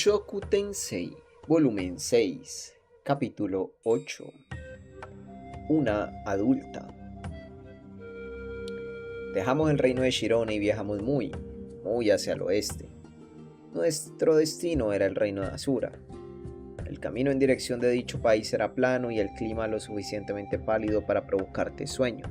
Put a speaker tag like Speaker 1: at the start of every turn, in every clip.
Speaker 1: Shoku Tensei, volumen 6, capítulo 8. Una adulta. Dejamos el reino de Shirone y viajamos muy hacia el oeste. Nuestro destino era el reino de Asura. El camino en dirección de dicho país era plano y el clima lo suficientemente pálido para provocarte sueño.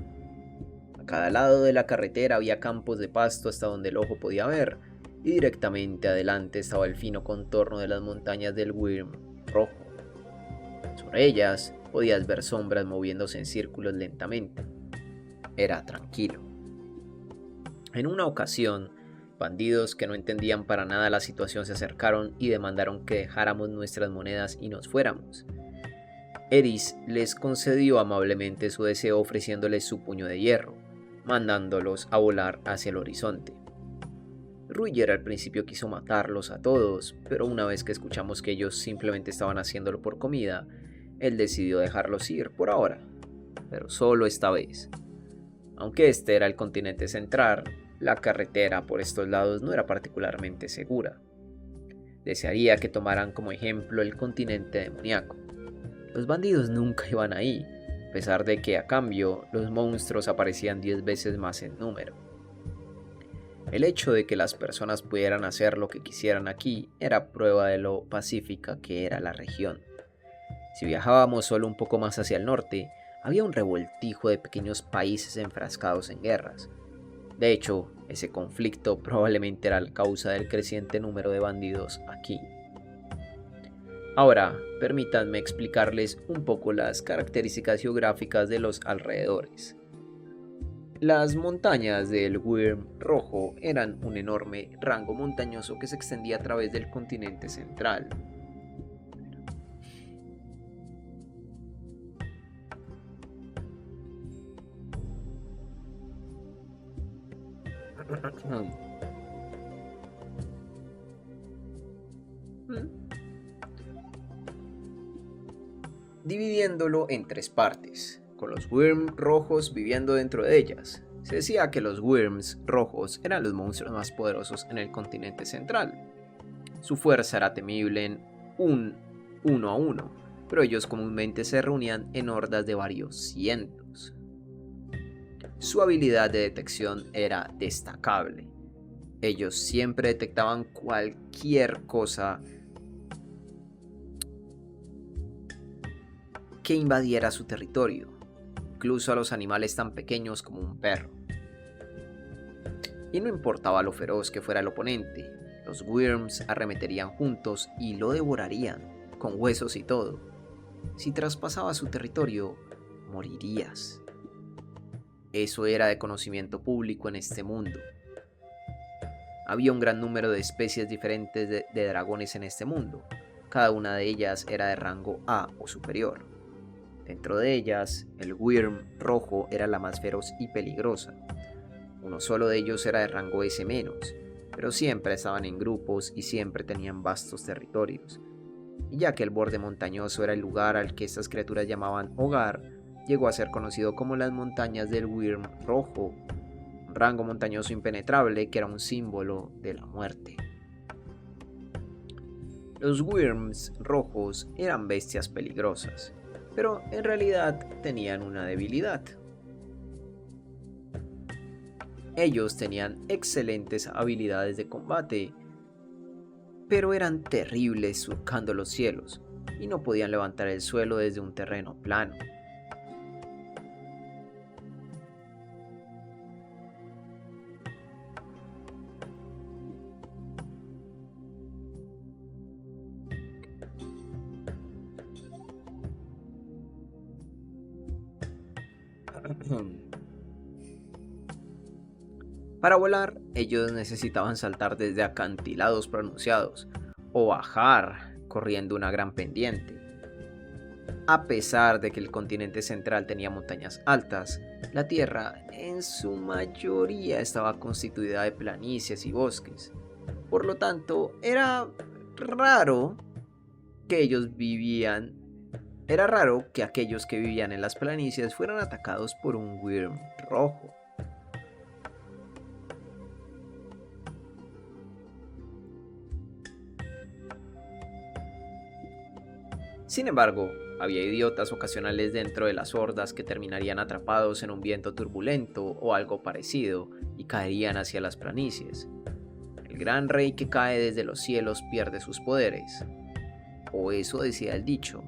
Speaker 1: A cada lado de la carretera había campos de pasto hasta donde el ojo podía ver, y directamente adelante estaba el fino contorno de las montañas del Wyrm rojo. Sobre ellas podías ver sombras moviéndose en círculos lentamente. Era tranquilo. En una ocasión, bandidos que no entendían para nada la situación se acercaron y demandaron que dejáramos nuestras monedas y nos fuéramos. Eris les concedió amablemente su deseo ofreciéndoles su puño de hierro, mandándolos a volar hacia el horizonte. Ruger al principio quiso matarlos a todos, pero una vez que escuchamos que ellos simplemente estaban haciéndolo por comida, él decidió dejarlos ir por ahora, pero solo esta vez. Aunque este era el continente central, la carretera por estos lados no era particularmente segura. Desearía que tomaran como ejemplo el continente demoníaco. Los bandidos nunca iban ahí, a pesar de que a cambio los monstruos aparecían 10 veces más en número. El hecho de que las personas pudieran hacer lo que quisieran aquí era prueba de lo pacífica que era la región. Si viajábamos solo un poco más hacia el norte, había un revoltijo de pequeños países enfrascados en guerras. De hecho, ese conflicto probablemente era la causa del creciente número de bandidos aquí. Ahora, permítanme explicarles un poco las características geográficas de los alrededores. Las montañas del Wyrm rojo eran un enorme rango montañoso que se extendía a través del continente central. Dividiéndolo en tres partes, con los Wyrm rojos viviendo dentro de ellas. Se decía que los Wyrms rojos eran los monstruos más poderosos en el continente central. Su fuerza era temible en un 1 a 1, pero ellos comúnmente se reunían en hordas de varios cientos. Su habilidad de detección era destacable. Ellos siempre detectaban cualquier cosa que invadiera su territorio, incluso a los animales tan pequeños como un perro. Y no importaba lo feroz que fuera el oponente, los Wyrms arremeterían juntos y lo devorarían, con huesos y todo. Si traspasaba su territorio, morirías. Eso era de conocimiento público en este mundo. Había un gran número de especies diferentes de dragones en este mundo. Cada una de ellas era de rango A o superior. Dentro de ellas, el Wyrm rojo era la más feroz y peligrosa. Uno solo de ellos era de rango S-, pero siempre estaban en grupos y siempre tenían vastos territorios. Y ya que el borde montañoso era el lugar al que estas criaturas llamaban hogar, llegó a ser conocido como las montañas del Wyrm rojo, un rango montañoso impenetrable que era un símbolo de la muerte. Los Wyrms rojos eran bestias peligrosas, pero en realidad tenían una debilidad. Ellos tenían excelentes habilidades de combate, pero eran terribles surcando los cielos y no podían levantar el suelo desde un terreno plano. Para volar, ellos necesitaban saltar desde acantilados pronunciados o bajar corriendo una gran pendiente. A pesar de que el continente central tenía montañas altas, la Tierra en su mayoría estaba constituida de planicies y bosques. Por lo tanto, raro que ellos vivían, era raro que aquellos que vivían en las planicies fueran atacados por un Wyrm rojo. Sin embargo, había idiotas ocasionales dentro de las hordas que terminarían atrapados en un viento turbulento o algo parecido y caerían hacia las planicies. El gran rey que cae desde los cielos pierde sus poderes. O eso decía el dicho,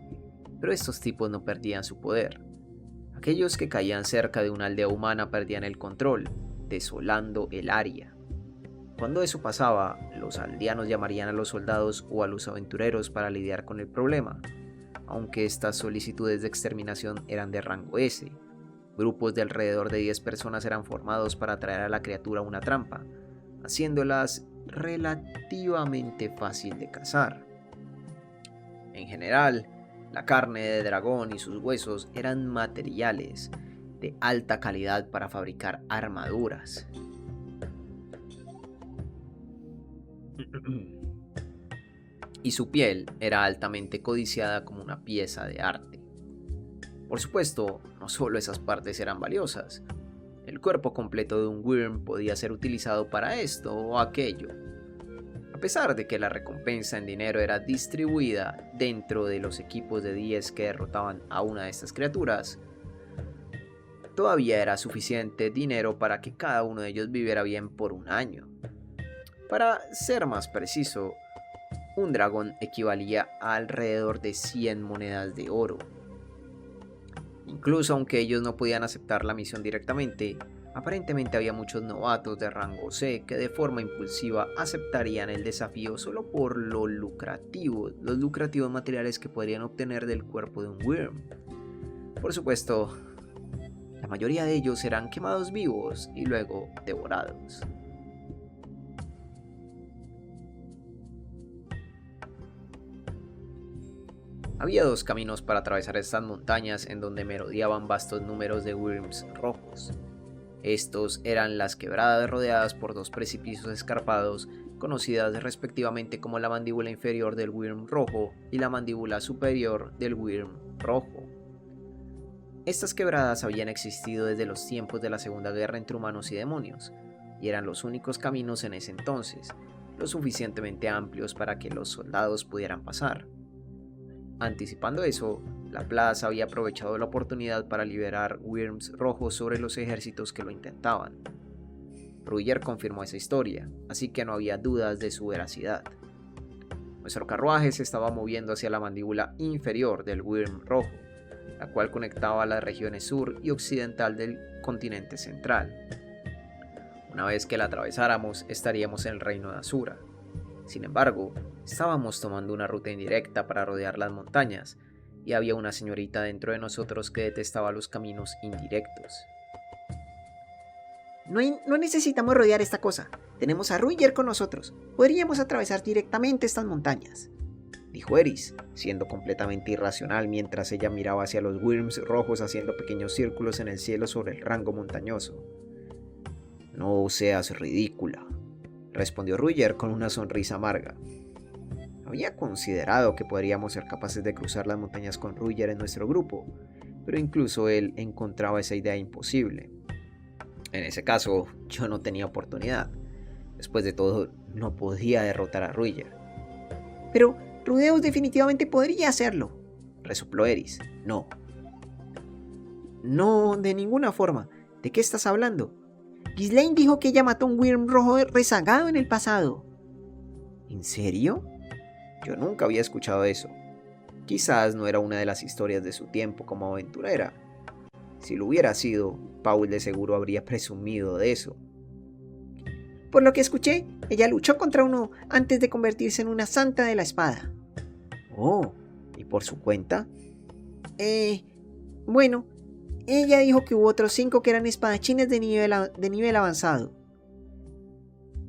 Speaker 1: pero estos tipos no perdían su poder. Aquellos que caían cerca de una aldea humana perdían el control, desolando el área. Cuando eso pasaba, los aldeanos llamarían a los soldados o a los aventureros para lidiar con el problema, aunque estas solicitudes de exterminación eran de rango S. Grupos de alrededor de 10 personas eran formados para traer a la criatura una trampa, haciéndolas relativamente fácil de cazar. En general, la carne de dragón y sus huesos eran materiales de alta calidad para fabricar armaduras. Y su piel era altamente codiciada como una pieza de arte. Por supuesto, no solo esas partes eran valiosas. El cuerpo completo de un Wyrm podía ser utilizado para esto o aquello. A pesar de que la recompensa en dinero era distribuida dentro de los equipos de 10 que derrotaban a una de estas criaturas, todavía era suficiente dinero para que cada uno de ellos viviera bien por un año. Para ser más preciso, un dragón equivalía a alrededor de 100 monedas de oro. Incluso aunque ellos no podían aceptar la misión directamente, aparentemente había muchos novatos de rango C que de forma impulsiva aceptarían el desafío solo por los lucrativos materiales que podrían obtener del cuerpo de un Wyrm. Por supuesto, la mayoría de ellos eran quemados vivos y luego devorados. Había dos caminos para atravesar estas montañas en donde merodeaban vastos números de Wyrms rojos. Estos eran las quebradas rodeadas por dos precipicios escarpados, conocidas respectivamente como la mandíbula inferior del Wyrm rojo y la mandíbula superior del Wyrm rojo. Estas quebradas habían existido desde los tiempos de la Segunda Guerra entre humanos y demonios, y eran los únicos caminos en ese entonces, lo suficientemente amplios para que los soldados pudieran pasar. Anticipando eso, la plaza había aprovechado la oportunidad para liberar Wyrms rojos sobre los ejércitos que lo intentaban. Ruger confirmó esa historia, así que no había dudas de su veracidad. Nuestro carruaje se estaba moviendo hacia la mandíbula inferior del Wyrm rojo, la cual conectaba las regiones sur y occidental del continente central. Una vez que la atravesáramos, estaríamos en el reino de Asura. Sin embargo, estábamos tomando una ruta indirecta para rodear las montañas, y había una señorita dentro de nosotros que detestaba los caminos indirectos.
Speaker 2: No necesitamos rodear esta cosa. Tenemos a Ruger con nosotros. Podríamos atravesar directamente estas montañas,
Speaker 1: dijo Eris, siendo completamente irracional mientras ella miraba hacia los Wyrms rojos haciendo pequeños círculos en el cielo sobre el rango montañoso. No seas ridícula, respondió Ruger con una sonrisa amarga. Había considerado que podríamos ser capaces de cruzar las montañas con Ruger en nuestro grupo, pero incluso él encontraba esa idea imposible. En ese caso, yo no tenía oportunidad. Después de todo, no podía derrotar a Ruger.
Speaker 2: Pero Rudeus definitivamente podría hacerlo,
Speaker 1: resopló Eris. No.
Speaker 2: No, de ninguna forma. ¿De qué estás hablando? Ghislaine dijo que ella mató a un Wyrm rojo rezagado en el pasado.
Speaker 1: ¿En serio? Yo nunca había escuchado eso. Quizás no era una de las historias de su tiempo como aventurera. Si lo hubiera sido, Paul de seguro habría presumido de eso.
Speaker 2: Por lo que escuché, ella luchó contra uno antes de convertirse en una santa de la espada.
Speaker 1: Oh, ¿y por su cuenta?
Speaker 2: Bueno, ella dijo que hubo otros 5 que eran espadachines de nivel avanzado.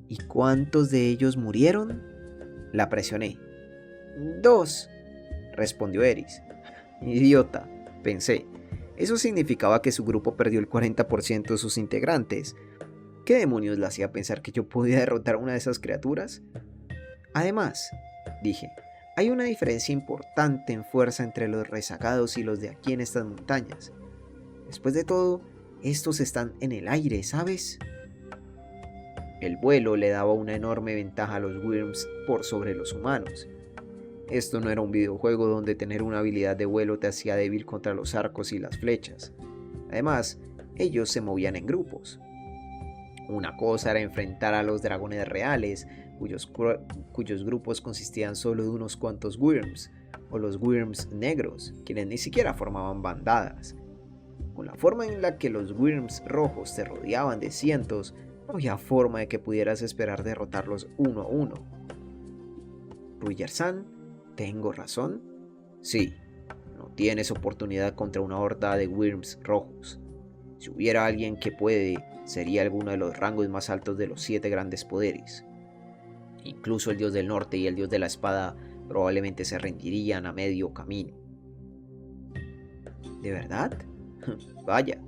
Speaker 1: ¿Y cuántos de ellos murieron? La presioné.
Speaker 2: 2,
Speaker 1: respondió Eris. Idiota, pensé. Eso significaba que su grupo perdió el 40% de sus integrantes. ¿Qué demonios le hacía pensar que yo podía derrotar a una de esas criaturas? Además, dije, hay una diferencia importante en fuerza entre los rezagados y los de aquí en estas montañas. Después de todo, estos están en el aire, ¿sabes? El vuelo le daba una enorme ventaja a los Wyrms por sobre los humanos. Esto no era un videojuego donde tener una habilidad de vuelo te hacía débil contra los arcos y las flechas. Además, ellos se movían en grupos. Una cosa era enfrentar a los dragones reales, cuyos grupos consistían solo de unos cuantos Wyrms, o los Wyrms negros, quienes ni siquiera formaban bandadas. Con la forma en la que los Wyrms rojos te rodeaban de cientos, no había forma de que pudieras esperar derrotarlos uno a uno. Ruiger-san, ¿tengo razón? Sí, no tienes oportunidad contra una horda de Wyrms rojos. Si hubiera alguien que puede, sería alguno de los rangos más altos de los 7 grandes poderes. Incluso el dios del norte y el dios de la espada probablemente se rendirían a medio camino. ¿De verdad? Vaya,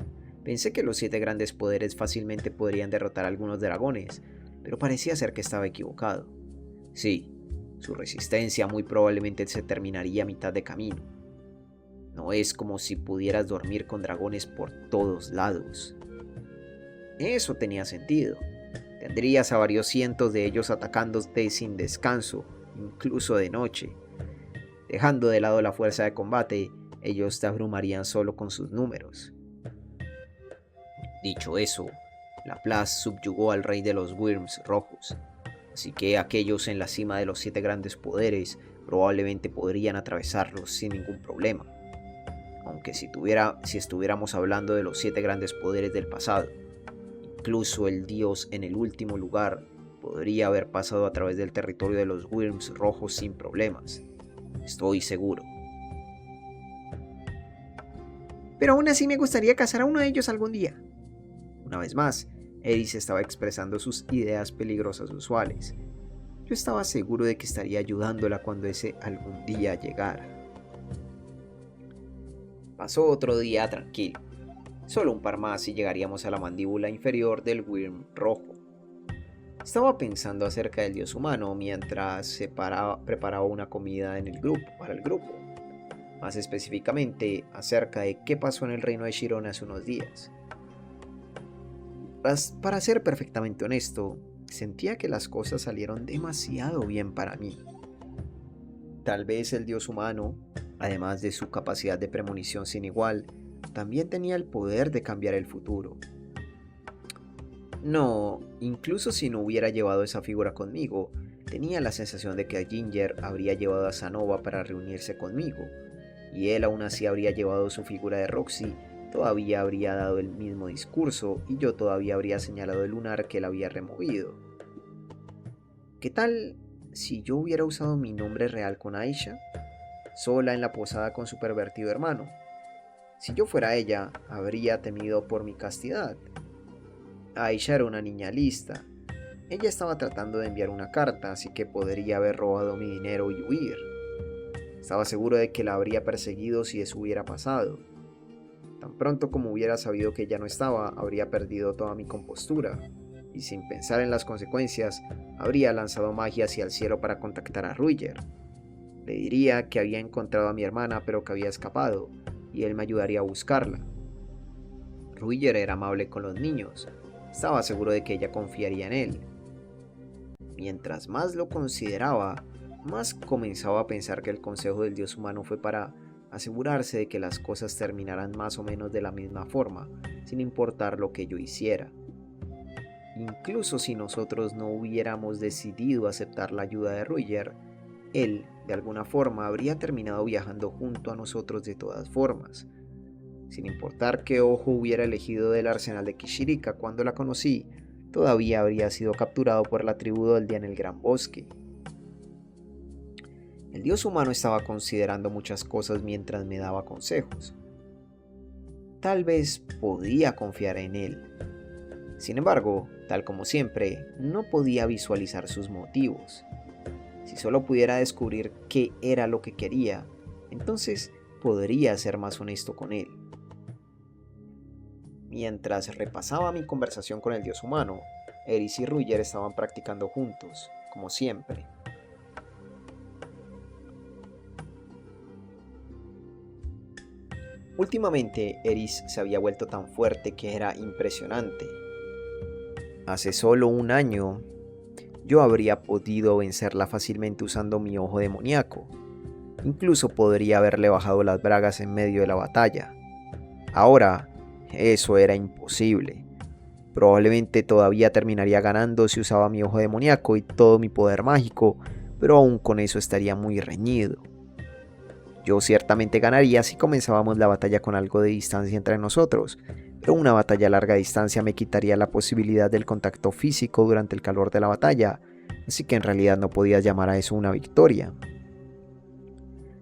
Speaker 1: pensé que los 7 grandes poderes fácilmente podrían derrotar a algunos dragones, pero parecía ser que estaba equivocado. Sí, su resistencia muy probablemente se terminaría a mitad de camino. No es como si pudieras dormir con dragones por todos lados. Eso tenía sentido. Tendrías a varios cientos de ellos atacándote sin descanso, incluso de noche. Dejando de lado la fuerza de combate, ellos te abrumarían solo con sus números. Dicho eso, Laplace subyugó al rey de los Wyrms rojos, así que aquellos en la cima de los 7 grandes poderes probablemente podrían atravesarlos sin ningún problema. Aunque si estuviéramos hablando de los 7 grandes poderes del pasado, incluso el dios en el último lugar podría haber pasado a través del territorio de los Wyrms rojos sin problemas. Estoy seguro.
Speaker 2: Pero aún así me gustaría cazar a uno de ellos algún día.
Speaker 1: Una vez más, Eris estaba expresando sus ideas peligrosas usuales. Yo estaba seguro de que estaría ayudándola cuando ese algún día llegara. Pasó otro día tranquilo. Solo un par más y llegaríamos a la mandíbula inferior del Wyrm rojo. Estaba pensando acerca del dios humano mientras preparaba una comida para el grupo. Más específicamente, acerca de qué pasó en el reino de Shiron hace unos días. Para ser perfectamente honesto, sentía que las cosas salieron demasiado bien para mí. Tal vez el dios humano, además de su capacidad de premonición sin igual, también tenía el poder de cambiar el futuro. No, incluso si no hubiera llevado esa figura conmigo, tenía la sensación de que Ginger habría llevado a Sanova para reunirse conmigo, y él aún así habría llevado su figura de Roxy, todavía habría dado el mismo discurso y yo todavía habría señalado el lunar que él había removido. ¿Qué tal si yo hubiera usado mi nombre real con Aisha, sola en la posada con su pervertido hermano? Si yo fuera ella, habría temido por mi castidad. Aisha era una niña lista. Ella estaba tratando de enviar una carta, así que podría haber robado mi dinero y huir. Estaba seguro de que la habría perseguido si eso hubiera pasado. Tan pronto como hubiera sabido que ella no estaba, habría perdido toda mi compostura, y sin pensar en las consecuencias, habría lanzado magia hacia el cielo para contactar a Ruiger. Le diría que había encontrado a mi hermana pero que había escapado, y él me ayudaría a buscarla. Ruiger era amable con los niños. Estaba seguro de que ella confiaría en él. Mientras más lo consideraba, más comenzaba a pensar que el consejo del dios humano fue para asegurarse de que las cosas terminaran más o menos de la misma forma, sin importar lo que yo hiciera. Incluso si nosotros no hubiéramos decidido aceptar la ayuda de Ruiger, él, de alguna forma, habría terminado viajando junto a nosotros de todas formas. Sin importar qué ojo hubiera elegido del arsenal de Kishirika cuando la conocí, todavía habría sido capturado por la tribu Doldia en el Gran Bosque. El dios humano estaba considerando muchas cosas mientras me daba consejos. Tal vez podía confiar en él. Sin embargo, tal como siempre, no podía visualizar sus motivos. Si solo pudiera descubrir qué era lo que quería, entonces podría ser más honesto con él. Mientras repasaba mi conversación con el dios humano, Eris y Ruiger estaban practicando juntos, como siempre. Últimamente, Eris se había vuelto tan fuerte que era impresionante. Hace solo un año, yo habría podido vencerla fácilmente usando mi ojo demoníaco, Incluso podría haberle bajado las bragas en medio de la batalla. Ahora, eso era imposible. Probablemente todavía terminaría ganando si usaba mi ojo demoníaco y todo mi poder mágico, pero aún con eso estaría muy reñido. Yo ciertamente ganaría si comenzábamos la batalla con algo de distancia entre nosotros, pero una batalla a larga distancia me quitaría la posibilidad del contacto físico durante el calor de la batalla, así que en realidad no podía llamar a eso una victoria.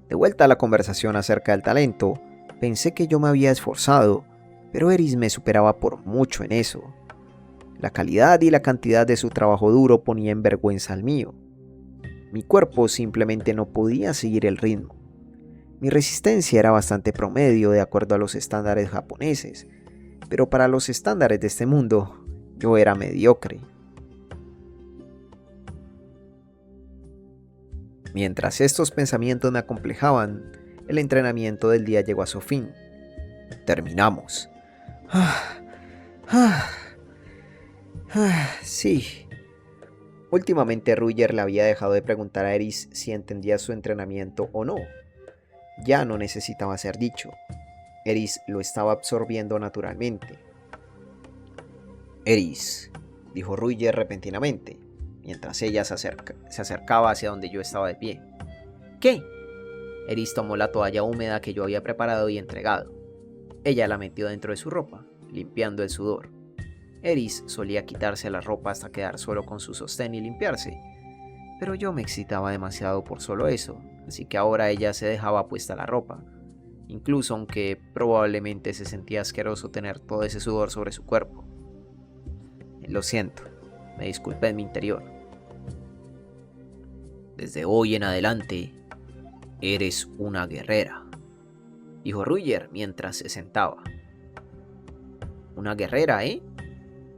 Speaker 1: De vuelta a la conversación acerca del talento, pensé que yo me había esforzado, pero Eris me superaba por mucho en eso. La calidad y la cantidad de su trabajo duro ponía en vergüenza al mío. Mi cuerpo simplemente no podía seguir el ritmo. Mi resistencia era bastante promedio de acuerdo a los estándares japoneses, pero para los estándares de este mundo, yo era mediocre. Mientras estos pensamientos me acomplejaban, el entrenamiento del día llegó a su fin. Terminamos. Sí. Últimamente Ruger le había dejado de preguntar a Eris si entendía su entrenamiento o no. Ya no necesitaba ser dicho. Eris lo estaba absorbiendo naturalmente. Eris, dijo Ruger repentinamente, mientras ella se acercaba hacia donde yo estaba de pie.
Speaker 2: ¿Qué?
Speaker 1: Eris tomó la toalla húmeda que yo había preparado y entregado. Ella la metió dentro de su ropa, limpiando el sudor. Eris solía quitarse la ropa hasta quedar solo con su sostén y limpiarse, pero yo me excitaba demasiado por solo eso, así que ahora ella se dejaba puesta la ropa, incluso aunque probablemente se sentía asqueroso tener todo ese sudor sobre su cuerpo. Lo siento, me disculpé en mi interior. Desde hoy en adelante, eres una guerrera, dijo Ruger mientras se sentaba. Una guerrera, ¿eh?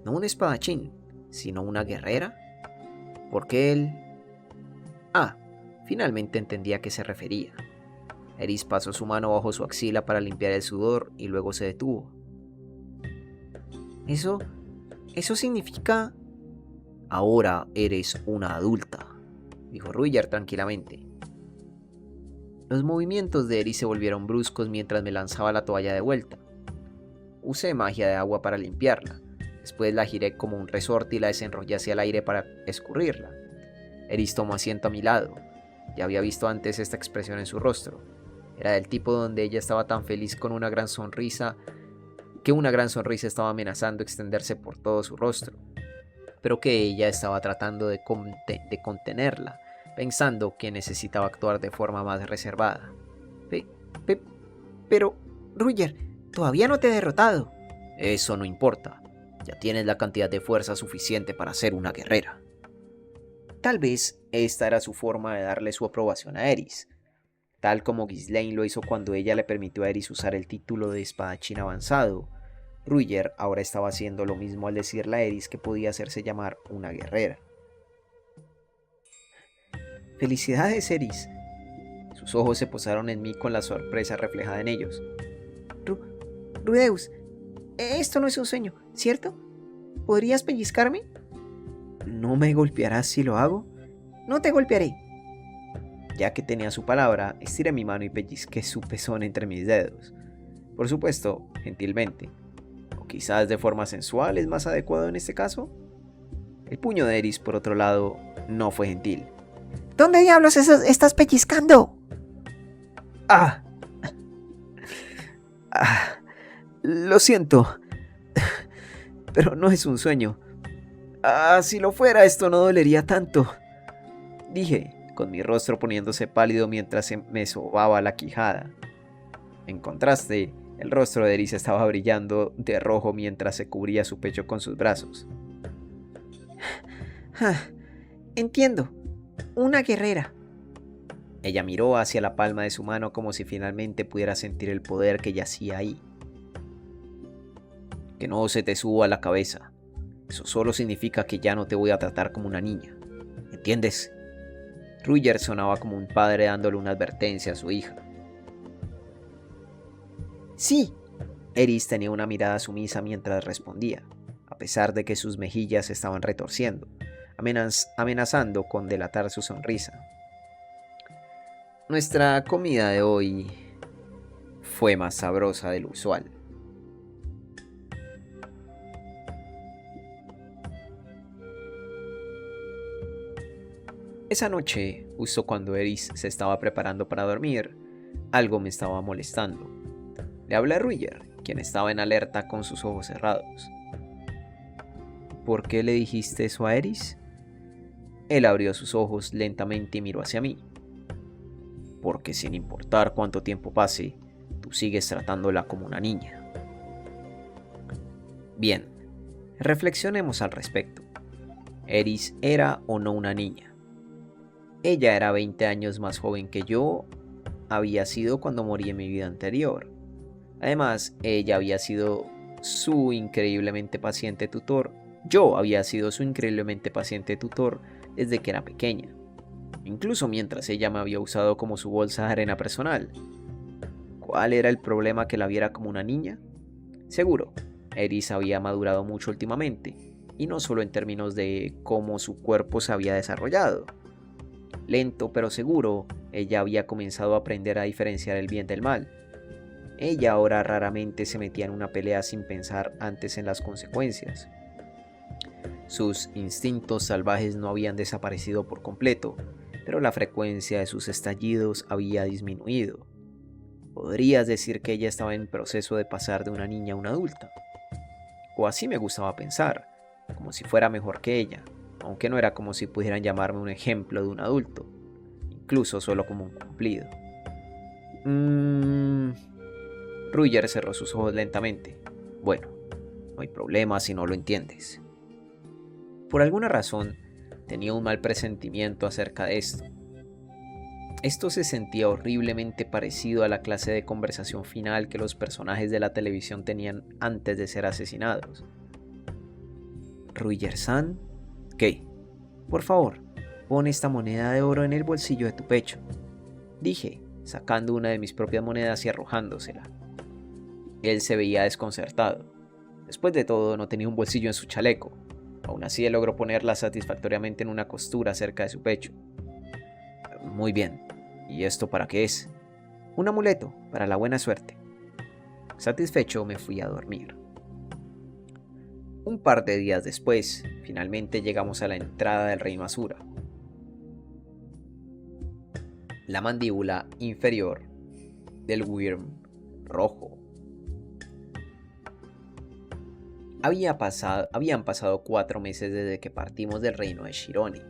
Speaker 1: No un espadachín, sino una guerrera. Porque él... finalmente entendí a qué se refería. Eris pasó su mano bajo su axila para limpiar el sudor y luego se detuvo.
Speaker 2: Eso significa...
Speaker 1: Ahora eres una adulta, dijo Ruger tranquilamente. Los movimientos de Eris se volvieron bruscos mientras me lanzaba la toalla de vuelta. Usé magia de agua para limpiarla. Después la giré como un resorte y la desenrollé hacia el aire para escurrirla. Eris tomó asiento a mi lado. Ya había visto antes esta expresión en su rostro. Era del tipo donde ella estaba tan feliz con una gran sonrisa que una gran sonrisa estaba amenazando extenderse por todo su rostro, pero que ella estaba tratando de contenerla, pensando que necesitaba actuar de forma más reservada.
Speaker 2: Pero, Ruger, todavía no te he derrotado.
Speaker 1: Eso no importa. Ya tienes la cantidad de fuerza suficiente para ser una guerrera. Tal vez esta era su forma de darle su aprobación a Eris, tal como Ghislaine lo hizo cuando ella le permitió a Eris usar el título de espadachín avanzado. Ruger ahora estaba haciendo lo mismo al decirle a Eris que podía hacerse llamar una guerrera.
Speaker 2: Felicidades, Eris.
Speaker 1: Sus ojos se posaron en mí con la sorpresa reflejada en ellos.
Speaker 2: Rudeus, esto no es un sueño, ¿cierto? ¿Podrías pellizcarme?
Speaker 1: ¿No me golpearás si lo hago?
Speaker 2: No te golpearé.
Speaker 1: Ya que tenía su palabra, estiré mi mano y pellizqué su pezón entre mis dedos. Por supuesto, gentilmente. O quizás de forma sensual es más adecuado en este caso. El puño de Eris, por otro lado, no fue gentil.
Speaker 2: ¿Dónde diablos estás pellizcando?
Speaker 1: Lo siento, pero no es un sueño. Si lo fuera, esto no dolería tanto, dije, con mi rostro poniéndose pálido mientras me sobaba la quijada. En contraste, el rostro de Eris estaba brillando de rojo mientras se cubría su pecho con sus brazos.
Speaker 2: Entiendo, una guerrera.
Speaker 1: Ella miró hacia la palma de su mano como si finalmente pudiera sentir el poder que yacía ahí. Que no se te suba a la cabeza. Eso solo significa que ya no te voy a tratar como una niña. ¿Entiendes? Ruger sonaba como un padre dándole una advertencia a su hija.
Speaker 2: Sí.
Speaker 1: Eris tenía una mirada sumisa mientras respondía, a pesar de que sus mejillas se estaban retorciendo, amenazando con delatar su sonrisa. Nuestra comida de hoy fue más sabrosa de lo usual. Esa noche, justo cuando Eris se estaba preparando para dormir, algo me estaba molestando. Le hablé a Ruyer, quien estaba en alerta con sus ojos cerrados. ¿Por qué le dijiste eso a Eris? Él abrió sus ojos lentamente y miró hacia mí. Porque sin importar cuánto tiempo pase, tú sigues tratándola como una niña. Bien, reflexionemos al respecto. ¿Eris era o no una niña? Ella era 20 años más joven que yo había sido cuando morí en mi vida anterior. Además, ella había sido su increíblemente paciente tutor. Yo había sido su increíblemente paciente tutor desde que era pequeña, incluso mientras ella me había usado como su bolsa de arena personal. ¿Cuál era el problema que la viera como una niña? Seguro, Eris había madurado mucho últimamente, y no solo en términos de cómo su cuerpo se había desarrollado. Lento pero seguro, ella había comenzado a aprender a diferenciar el bien del mal. Ella ahora raramente se metía en una pelea sin pensar antes en las consecuencias. Sus instintos salvajes no habían desaparecido por completo, pero la frecuencia de sus estallidos había disminuido. Podrías decir que ella estaba en proceso de pasar de una niña a una adulta. O así me gustaba pensar, como si fuera mejor que ella, aunque no era como si pudieran llamarme un ejemplo de un adulto, incluso solo como un cumplido. Ruyer cerró sus ojos lentamente. Bueno, no hay problema si no lo entiendes. Por alguna razón, tenía un mal presentimiento acerca de esto. Esto se sentía horriblemente parecido a la clase de conversación final que los personajes de la televisión tenían antes de ser asesinados. Ruyer-san, ¿qué? Por favor, pon esta moneda de oro en el bolsillo de tu pecho, dije, sacando una de mis propias monedas y arrojándosela. Él se veía desconcertado. Después de todo, no tenía un bolsillo en su chaleco. Aún así, él logró ponerla satisfactoriamente en una costura cerca de su pecho. Muy bien. ¿Y esto para qué es? Un amuleto para la buena suerte. Satisfecho, me fui a dormir. Un par de días después, finalmente llegamos a la entrada del Reino Asura. La mandíbula inferior del Wyrm rojo. Habían pasado 4 meses desde que partimos del reino de Shironi.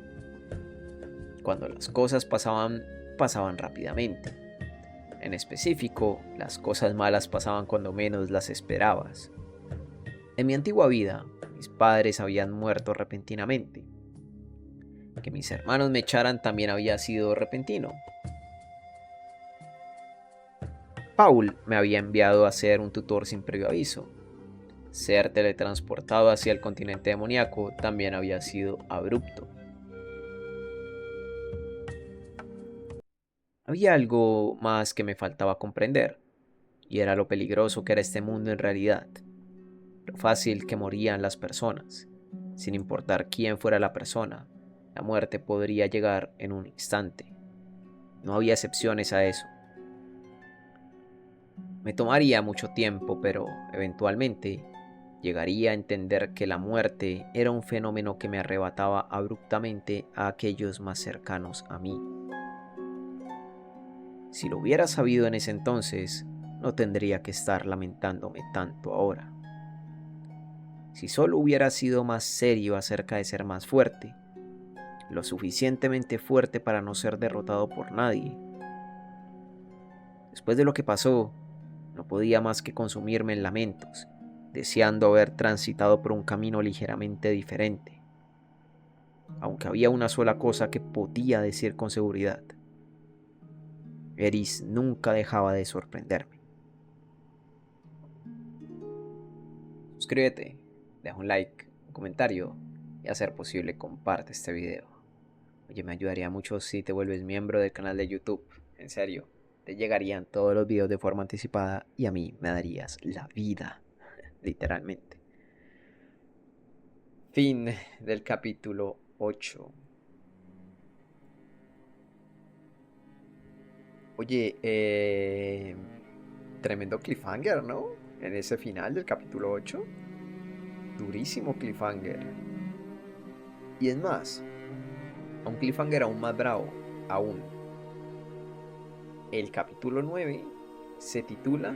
Speaker 1: Cuando las cosas pasaban rápidamente. En específico, las cosas malas pasaban cuando menos las esperabas. En mi antigua vida, mis padres habían muerto repentinamente. Que mis hermanos me echaran también había sido repentino. Paul me había enviado a ser un tutor sin previo aviso. Ser teletransportado hacia el continente demoníaco también había sido abrupto. Había algo más que me faltaba comprender, y era lo peligroso que era este mundo en realidad, lo fácil que morían las personas. Sin importar quién fuera la persona, la muerte podría llegar en un instante. No había excepciones a eso. Me tomaría mucho tiempo, pero eventualmente llegaría a entender que la muerte era un fenómeno que me arrebataba abruptamente a aquellos más cercanos a mí. Si lo hubiera sabido en ese entonces, no tendría que estar lamentándome tanto ahora. Si solo hubiera sido más serio acerca de ser más fuerte, lo suficientemente fuerte para no ser derrotado por nadie. Después de lo que pasó, no podía más que consumirme en lamentos, deseando haber transitado por un camino ligeramente diferente. Aunque había una sola cosa que podía decir con seguridad: Eris nunca dejaba de sorprenderme. Suscríbete, deja un like, un comentario y a ser posible comparte este video. Oye, me ayudaría mucho si te vuelves miembro del canal de YouTube. En serio, te llegarían todos los videos de forma anticipada y a mí me darías la vida, literalmente. Fin del capítulo 8. Oye, tremendo cliffhanger, ¿no? En ese final del capítulo 8. Durísimo cliffhanger. Y es más, un cliffhanger aún más bravo. Aún. El capítulo 9 se titula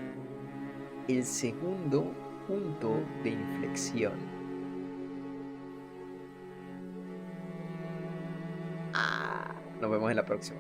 Speaker 1: El segundo punto de inflexión. Nos vemos en la próxima.